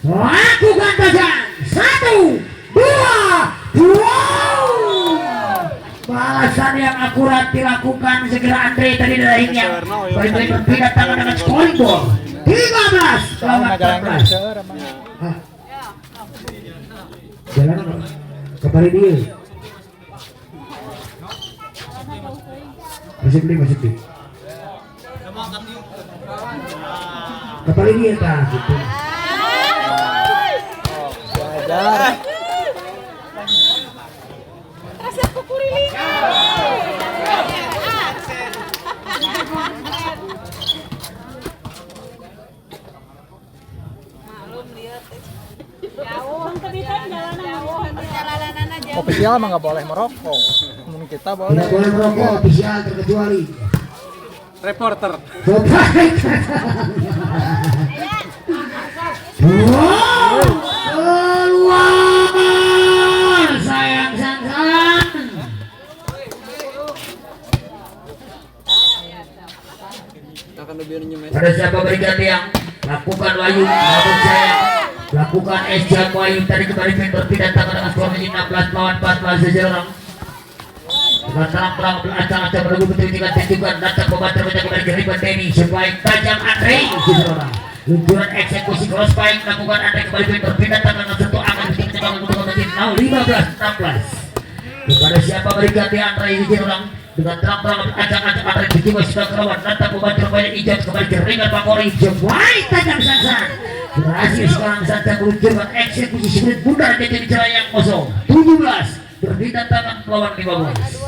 Lakukan tajam, 1, 2, balasan yang akurat dilakukan segera Andre tadi dari yang baik-baik berpindah tangan dengan scoring ball 15 lawan 14. Jalan kembali dia. Masih di kembali dia tak gitu. Jalan. Ofisial mah nggak boleh merokok. Mungkin kita boleh. Tidak boleh merokok ofisial terkecuali Reporter. Wow, keluar sayang Sansan. Pada siapa berikan yang lakukan Wahyu, namun saya lakukan es jam Wahyu tadi kembali berpindah tangan dengan skor 16 lawan 14 seseorang. Dengan terang-terang acang-acang menunggu pertunjukan tunjukkan datang membantu kembali ke riba Denny sebaik tajam Andre seseorang. Luncuran eksekusi cross baik lakukan Andre kembali berpindah tangan dengan sentuh angin ketika untuk menjadi 15-16. Kepada siapa berikan di Andre seseorang dengan terang-terang acang-acang Andre dijiwa sudah kerawan datang membantu banyak ijab kembali ke ringan Pak Kori sebaik tajam Sansan. Berhasil sekarang Sansan meluncurkan eksekusi spirit bundar jadi celah yang kosong 17 berpindah tangan lawan 15.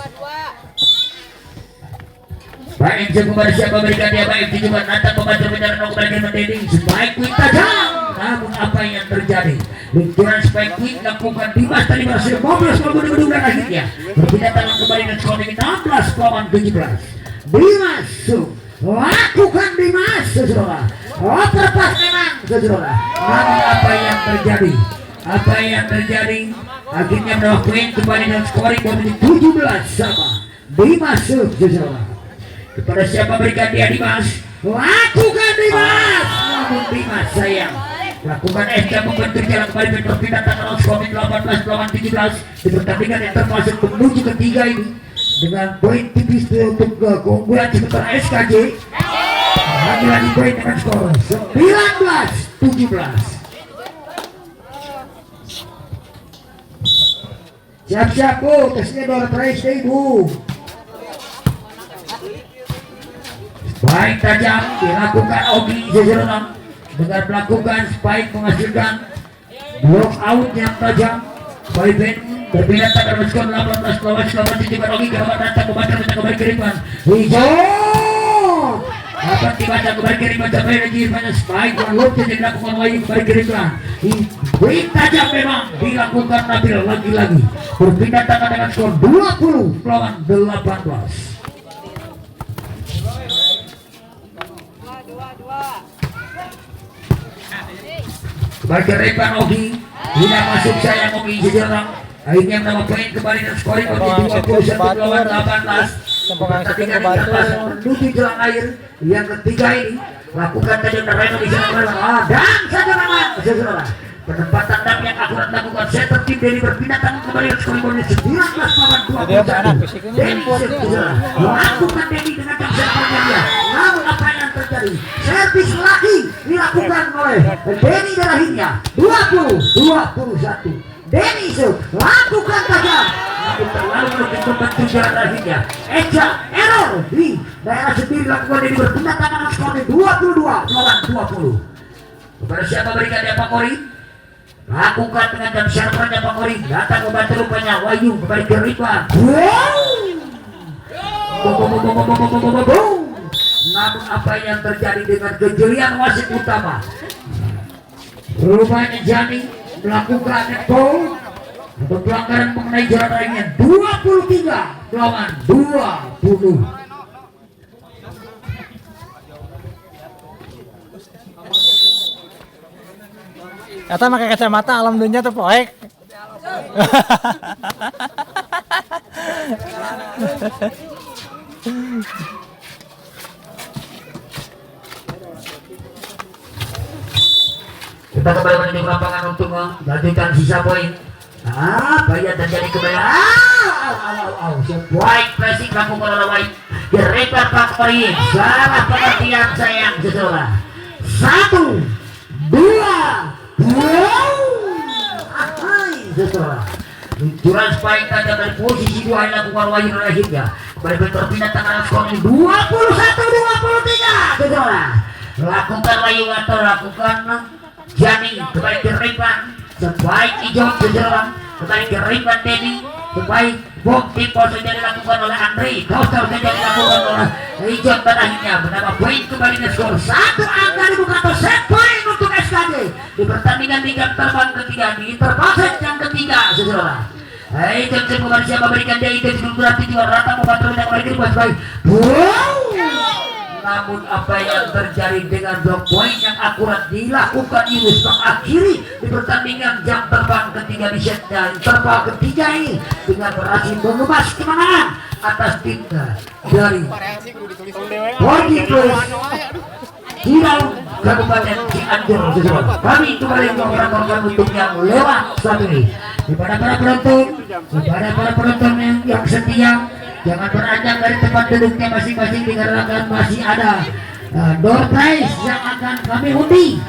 Baik kepada siapa berikan dia baik juga datang membantu penjaran kembali ke Denny sebaik quick tajam. Namun apa yang terjadi? Luncuran spike quick lakukan Dimas tadi berhasil 15 lawan akhirnya berpindah tangan kembali dan skor 16 lawan 17. Dimas lakukan Dimas sesuatu. Terpas memang sesuatu. Namun apa yang terjadi? Apa yang terjadi? Akhirnya mendapat poin kembali dan scoring 17 sama. Dimas sesuatu. Kepada siapa berikan dia Dimas? Lakukan Dimas. Namun Dimas sayang. Lakukan SK membentuk jalan kembali berpindah tangan skor 18 lawan 17 di pertandingan yang termasuk menuju ketiga ini dengan poin tipis untuk keunggulan sementara SKJ. Lagi-lagi poin dengan skor 19-17. Siap-siap Bu, tesnya door prize Bu. Baik tajam dilakukan Ogi Jejeronang dengan melakukan spike menghasilkan block out yang tajam. Baik berpindah tangan skor 18 lawan 17 Ogi ke bawah datang membaca kembali kiriman hijau dapat dibaca kembali kiriman sampai lagi banyak spike yang lupa yang dilakukan Wahyu kembali kiriman. Baik tajam memang 13 dilakukan Nabil lagi-lagi berpindah tangan dengan skor 20 lawan 18. Bagi Repan Ogi tidak masuk sayang Ogi sejarah akhirnya menambah poin kembali dan scoring Ogi 21 lawan 18. Pertandingan ini terpas menuju jelang air yang ketiga ini lakukan saja Reno di sana dan saja memang sesuatu penempatan dam yang akurat lakukan set tertib dari berpindah tangan kembali dan scoring bonus 19 lawan 21. Denny lakukan Denny dengan jam servernya dia namun apa yang terjadi servis lagi dilakukan oleh Denny terakhirnya 20-21. Denny lakukan tajam namun terlalu menukik membantu jalan terakhirnya Eja error di daerah sendiri lakukan Denny berpindah tangan dan skornya 22 lawan 20. Kepada siapa berikan dia Pak Kori lakukan dengan jam servernya Pak Kori datang membantu rupanya Wahyu kembali ke Ridwan. Namun apa yang terjadi dengan kejelian wasit utama rupanya Jani melakukan netball untuk pelanggaran mengenai jarak lainnya 23 lawan 20. Kata pakai kacamata alam dunia tuh poek. Kita kembali menuju ke lapangan untuk melanjutkan sisa poin. Bahaya terjadi kembali. White pressing lakukan oleh White. Direper Pak Korin. Salah pengertian sayang seseorang. 1, 2, seseorang. Luncuran spike tajam dari posisi 2 yang lakukan Wahyu akhirnya. Kembali berpindah tangan skor 21-23 seseorang. Lakukan Wahyu atau lakukan Jani kembali ke Ripan sebaik hijau seseorang kembali ke Ripan Denny sebaik bom timpo saja dilakukan oleh Andre Koster saja dilakukan oleh hijau dan akhirnya menambah poin kembali ke skor 1 angka dibuka atau set poin untuk SKJ di pertandingan di jam terbang ketiga di intervalset yang ketiga seseorang. Itu kembali siapa berikan dia itu sebelum berarti juga rata membantu yang kembali ke baik. Namun apa yang terjadi dengan blok poin yang akurat dilakukan Yunus mengakhiri di pertandingan jam terbang ketiga di setnya terbang ketiga ini dengan berhasil mengemas kemenangan atas timnya dari Porgy Plus Hirau Kabupaten Cianjur. Kami kembali melaporkan untuk yang lewat saat ini kepada para penonton yang setia. Jangan beranjak dari tempat duduknya masing-masing dikarenakan masih ada door prize yang akan kami undi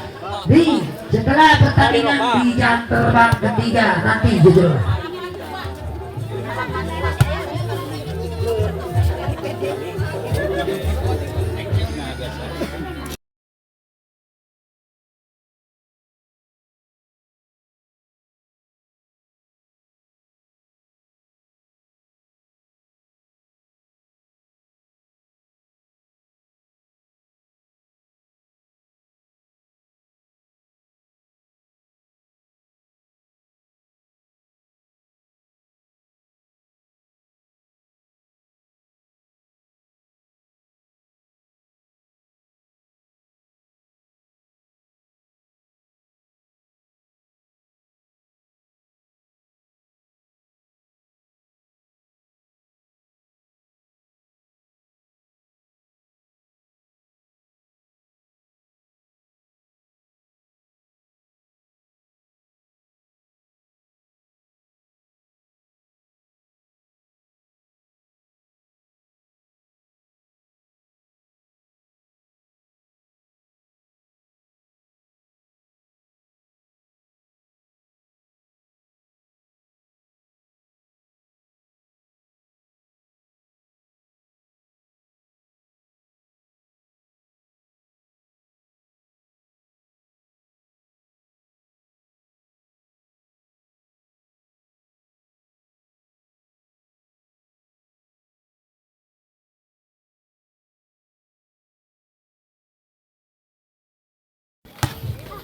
di setelah pertandingan di jam terbang ketiga nanti jujur.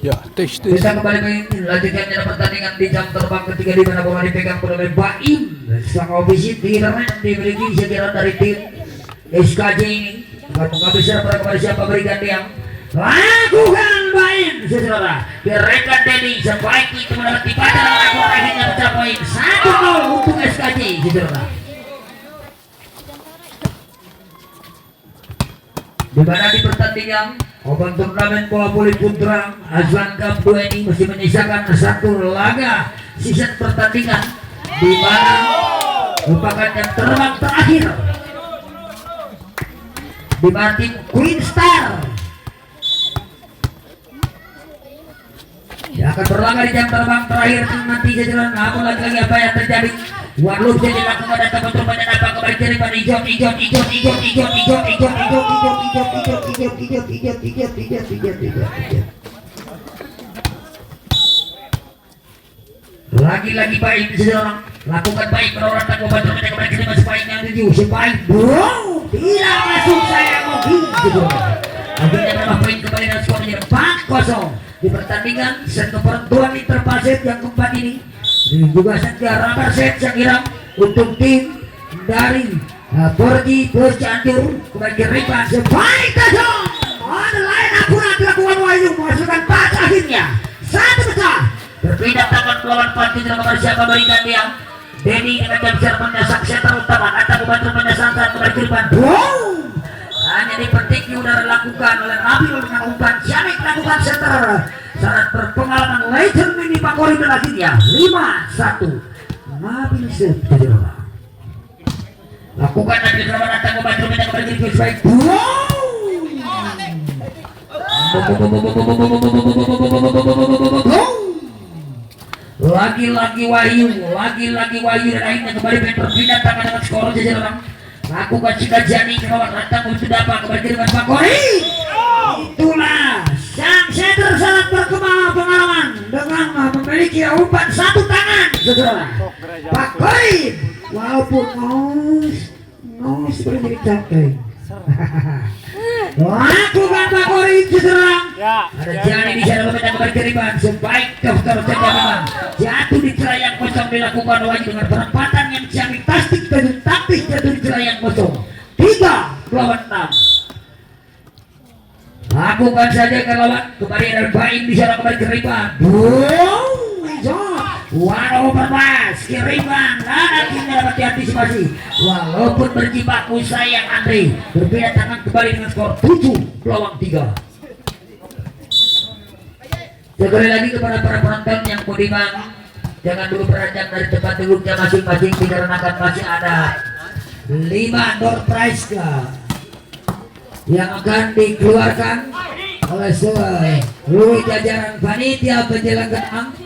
Ya, tes. Kita kembali melanjutkan pertandingan di jam terbang ketiga di mana bola dipegang oleh Baim. Sang ofisi tidak dimiliki sekira dari tim SKJ ini. Akan menghabiskan pada kepada siapa berikan yang lakukan Baim, saudara. Gerakan Denny sebaik itu mendapat pada lakukan akhirnya mencapai 1-0 untuk SKJ, saudara. Di mana di pertandingan open turnamen bola voli putra Azlan Cup 2 ini masih menyisakan satu laga sisa pertandingan di mana merupakan yang terbang terakhir di mana tim Queen Star yang akan berlaga di jam terbang terakhir nanti jalan namun lagi-lagi apa yang terjadi walau jadi lakukan dan teman-teman yang apa kembali kiri pada hijau lagi-lagi baik seseorang lakukan baik orang tak membantu mereka kembali kiri masih baik yang tujuh sebaik bro tidak masuk saya mau gitu akhirnya berapa poin kembali dan skor menjadi 4-0 di pertandingan set kepertuan interpaset yang keempat ini dan juga saja rubber set saya kira untuk tim dari Porji Bos Cianjur kembali ke Ripan sebaik kosong on lain akurat dilakukan Wahyu masukkan pas akhirnya satu pecah berpindah tangan melawan Panti tidak kembali siapa berikan dia Denny dengan jam siar menyasak setter utama atau membantu menyasakan kembali ke Ripan hanya dipetik udara lakukan oleh Nabil dengan umpan Janik lakukan setter sangat berpengalaman legend ini Pak Kori dan akhirnya 5-1 Nabil Setter lakukan Nabil Rawan datang membantu minta kembali ke baik lagi-lagi Wahyu dan akhirnya kembali berpindah tangan dengan skor jajaran lakukan Cikajani kawan datang untuk dapat kembali dengan Pak Kori itulah sang setter sangat berpengalaman dengan memiliki umpan satu tangan saudara Pak Kori walaupun ngus seperti capek lakukan Pak Kori saudara ada Jani di sana meminta kembali kiriman sebaik daftar saja memang jatuh di celah yang kosong dilakukan Wahyu dengan perempatan yang canggih tastik dan taktis jatuh di celah yang kosong 3-6 lakukan saja ke lawan kembali ada Baim di sana kembali kiriman waduh berpas kiriman dan akhirnya dapat diantisipasi walaupun berjibaku sayang Andre berpindah tangan kembali dengan skor 7-3 sekali lagi kepada para penonton yang budiman jangan dulu beranjak dari tempat duduknya masing-masing dikarenakan masih ada 5 door prize yang akan dikeluarkan oleh seluruh jajaran panitia penyelenggara.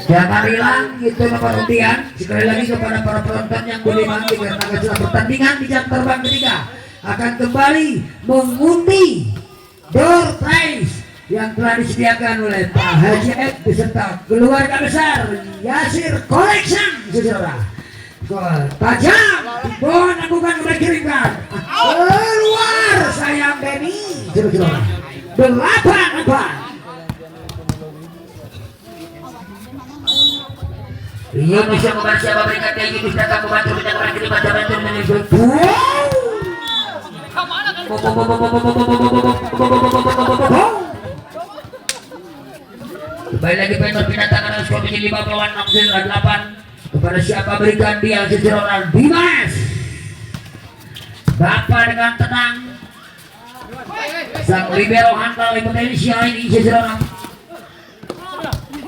Jangan hilang itu nomor undian. Sekali lagi kepada para penonton yang budiman dikarenakan setelah pertandingan di jam terbang ketiga akan kembali mengundi door prize yang telah disediakan oleh Pak Haji F beserta keluarga besar Yasir Collection saudara tajam bon bukan kembali kirimkan keluar sayang Denny saudara 8 Indonesia membantu siapa berikan dia ini datang membantu kita kembali kirimkan jalan Indonesia kembali lagi main berpindah tangan skor menjadi 5-6 kepada siapa berikan dia seseorang Dimas Bapak dengan tenang sang libero handal Indonesia ini seseorang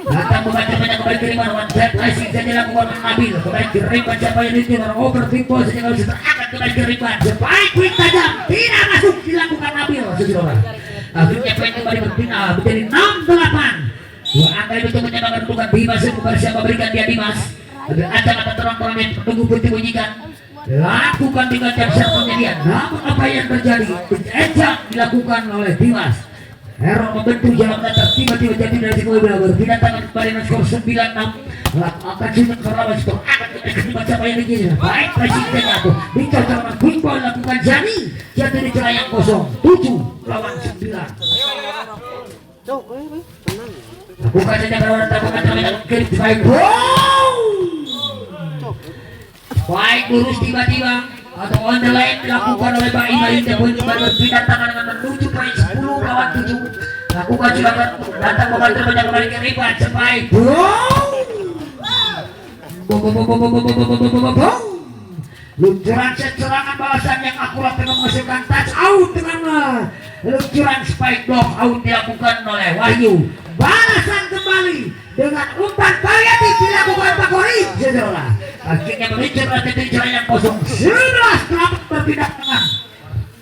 datang membantu banyak kembali kiriman one set racing saja dilakukan Nabil kembali kiriman siapa yang itu orang overthink ball saja kalau sudah akan kembali kiriman sebaik quick tajam tidak masuk dilakukan Nabil seseorang akhirnya poin kembali berpindah menjadi 6-8 dua angka itu menyebabkan kedudukan Dimas kepada siapa berikan dia Dimas agar kata terang-terang yang menunggu pun dibunyikan lakukan dengan jam siap penyediaan namun apa yang terjadi ejak dilakukan oleh Dimas Heron membentuk jalan datar tiba-tiba jatuh dari sebuah bola berpindah tangan kembali dengan skor 9-6. Akan Jumat Karawan skor akan ketimbang siapa yang begini. Baik presiden aku bincang dengan quick ball lakukan Jani jatuh di celah yang kosong 7 lawan 9. Lakukan saja berwarna tabukan terminal kiri baik. Baik lurus tiba-tiba atau on the line dilakukan oleh Pak Ima Indah poin kembali berpindah tangan dengan menuju poin 10 lawan 7. Lakukan juga datang membantu banyak kembali ke Riban sebaik. Luncuran serangan balasan yang akurat dengan menghasilkan touch out dengan luncuran spike block out dilakukan oleh Wahyu. Balasan kembali dengan umpan variatif dilakukan Pak Kori. Saudara, akhirnya meluncur dari celah yang kosong 11 selamat berpindah tengah.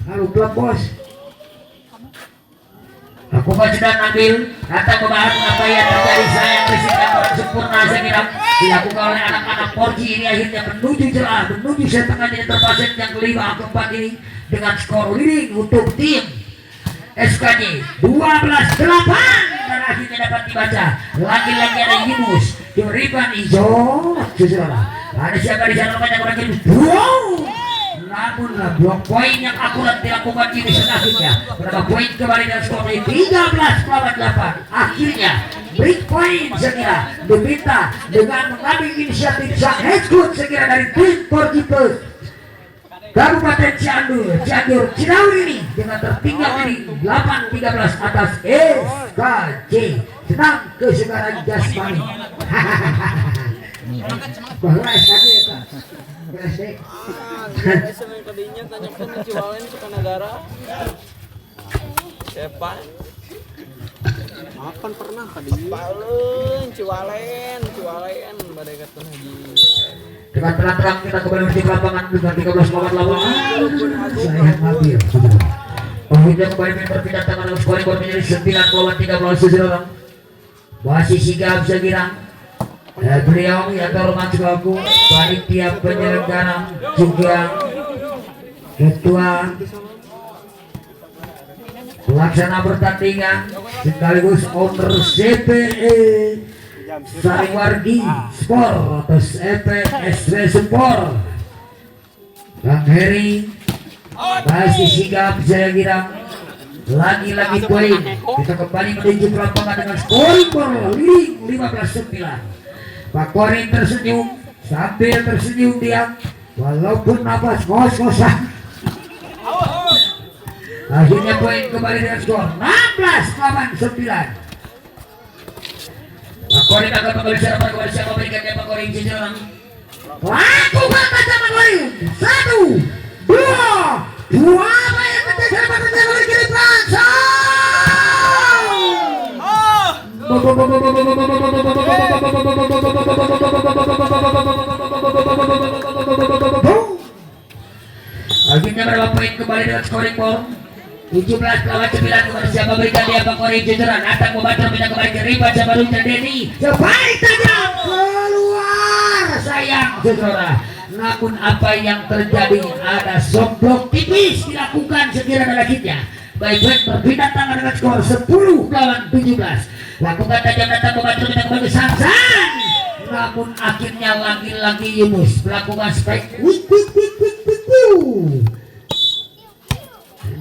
Lalu klub bos. Lakukan sedang ambil datang membahas apa yang terjadi sayang presiden sempurna saya dilakukan oleh anak-anak Porji ini akhirnya menuju celah menuju setengah jadi terpasang yang kelima keempat ini dengan skor leading untuk tim SKJ 12-8 dan akhirnya dapat dibaca lagi-lagi ada Yunus Riban hijau saudara ada siapa di sana banyak orang Yunus namun blok poin yang akurat dilakukan ini selanjutnya berapa poin kembali dan skor 13-8 akhirnya break point sekira diminta dengan mengambil inisiatif sang head coach sekira dari tim Porji Plus Kabupaten Cianjur Cidauri ini dengan tertinggal di 8-13 atas SKJ senang kesegaran jasmani. Bahwa SKJ itu tadinya tanyakan Ciwalen suka negara. Siapa? Kapan pernah tadi? Paling Ciwalen badai kata haji. Dengan terang-terang kita kembali menuju ke lapangan dengan 13 lawan lawangan. Saya hadir. Akhirnya kembali berpindah tangan dengan skor menjadi 9 lawan 13 saudara. Masih sigap segera. Beliau yang terhormat selaku panitia penyelenggara juga ketua pelaksana pertandingan sekaligus owner CPE Sariwargi Sport atau CPSW Sport Kang Heri masih sigap saya kira lagi-lagi poin kita kembali menuju ke lapangan dengan skor leading 15-9. Pak Kori tersenyum sambil tersenyum dia walaupun nafas ngos-ngosan. Akhirnya poin kembali dengan skor 16-9. Pak Kori akan kembali siapa berikannya Pak Kori sejarah. Lakukan kata Pak Kori 1, 2 apa yang terjadi bagi kiri Pransa. Akhirnya berapa poin kembali dengan scoring ball 17 lawan 9 kepada siapa berikan dia Pak Kori jajaran datang membantu minta kembali ke Riba Jabarun dan Denny sebaik tajam keluar sayang saudara. Namun apa yang terjadi ada somblok tipis dilakukan sekira dalam kitnya. Baik berpindah tangan dengan skor 10 lawan 17. Lakukan tajam datang membantu minta kembali Samsan. Namun akhirnya lagi-lagi Yunus melakukan spike.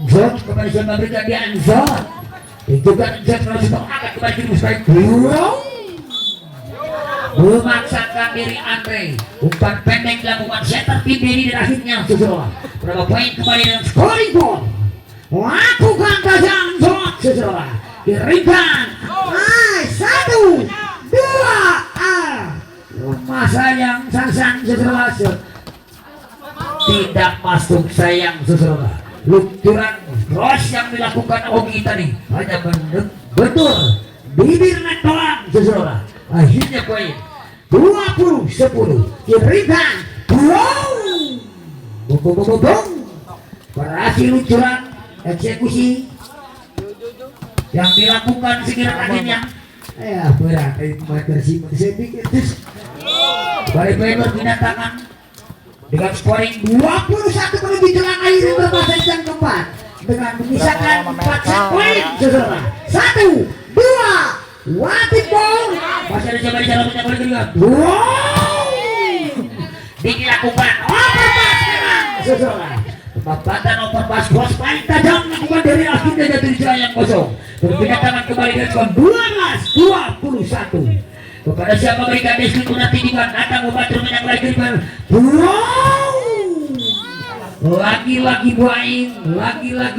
Zot kembali siapa berikan dia Zot. Juga Zot terus angkat kembali Yunus spike. Memaksakan diri Andre. Umpan pendek dilakukan setter tim Denny dan akhirnya sesuai. Berapa poin kembali dengan scoring ball. Lakukan tajam Zot sesuai. Dirikan. 1, 2 rumah sayang Sansan sesuai. Tidak masuk sayang sesuai. Luncuran cross yang dilakukan Ogi tadi hanya betul bibir doang sesuai. Akhirnya poin 20-10 diberikan berhasil luncuran eksekusi yang dilakukan sekira akhirnya berat bersih saya pikir balik berpindah tangan dengan scoring 21 menuju jelang akhir bermasa yang keempat dengan menyisakan 4 set poin saudara. 1, 2, wasit ball masih ada coba di jalan kembali kedua. Wow, dilakukan overpass memang saudara. Pembatan overpass cross paling tajam dilakukan dari akhirnya jatuh di celah yang kosong. Berpindah tangan kembali dengan skor 12-21 kepada siapa berikan deskript nanti di mana datang membantu menyangkut kiriman. Wow, lagi-lagi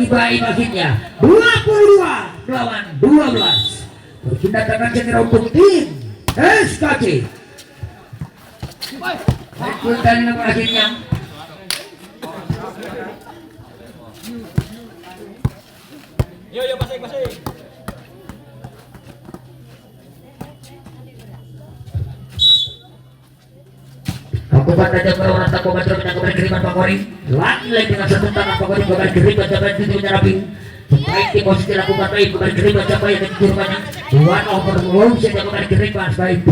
baik akhirnya 22 melawan 12. Berpindah tangan segera untuk tim SKC. Baik dari nomor akhirnya Yo pasing. Lakukan saja orang tak komentar menyangkut kiriman Pakori. Lagi dengan satu tangan Pakori kembali kiriman sampai itu menyeraping. Baik di posisi lakukan baik kembali kiriman sampai yang kecil banyak. One over low saja kembali kiriman baik.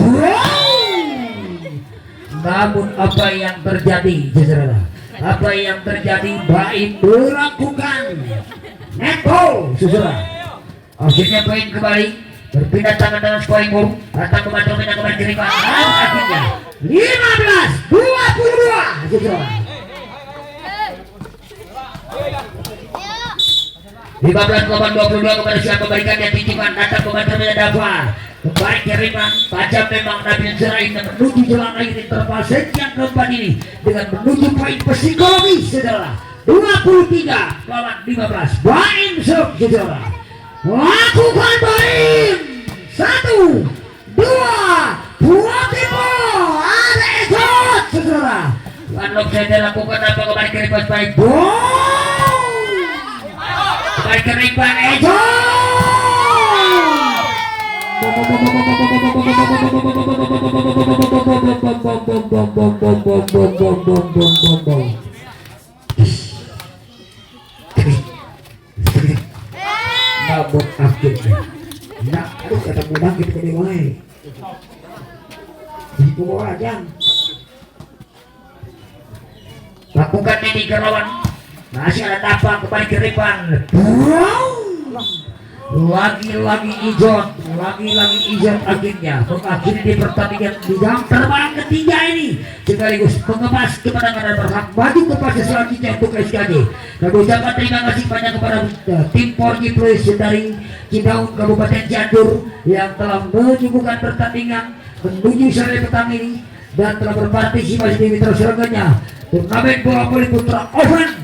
Namun apa yang terjadi saudara? Apa yang terjadi? Baik melakukan netball saudara. Akhirnya poin kembali. Berpindah tangan dengan scoring ball. Datang membantu kembali kiriman. Akhirnya 15-22 saudara. 15-22 kepada siapa berikannya titipan datang membantu Dava. Kembali kiriman tajam memang Nabil Zerain menuju jelang akhir interval yang keempat ini dengan menuju poin psikologis saudara. 23 lawan 15 bain serve saudara. Lakukan bain 1, 2, buat tipe ada ekot saudara. Unlock saja lakukan apa kembali kiriman baik. Kembali kiriman ekot. Nabot akhirnya. Nak, aduh kata mudah gitu ke wae. Di bawah aja. Lakukan ini ke lawan. Masih ada tapak kembali ke depan. Lagi-lagi Ijon akhirnya mengakhiri di pertandingan di jam terbang ketiga ini sekaligus mengemas kemenangan dan berhak maju ke fase selanjutnya untuk SKJ. Kami ucapkan terima kasih banyak kepada tim Porgy Plus dari Cidaun Kabupaten Cianjur yang telah menyuguhkan pertandingan menuju sore petang ini dan telah berpartisipasi di mitra seraganya turnamen bola voli putra Oven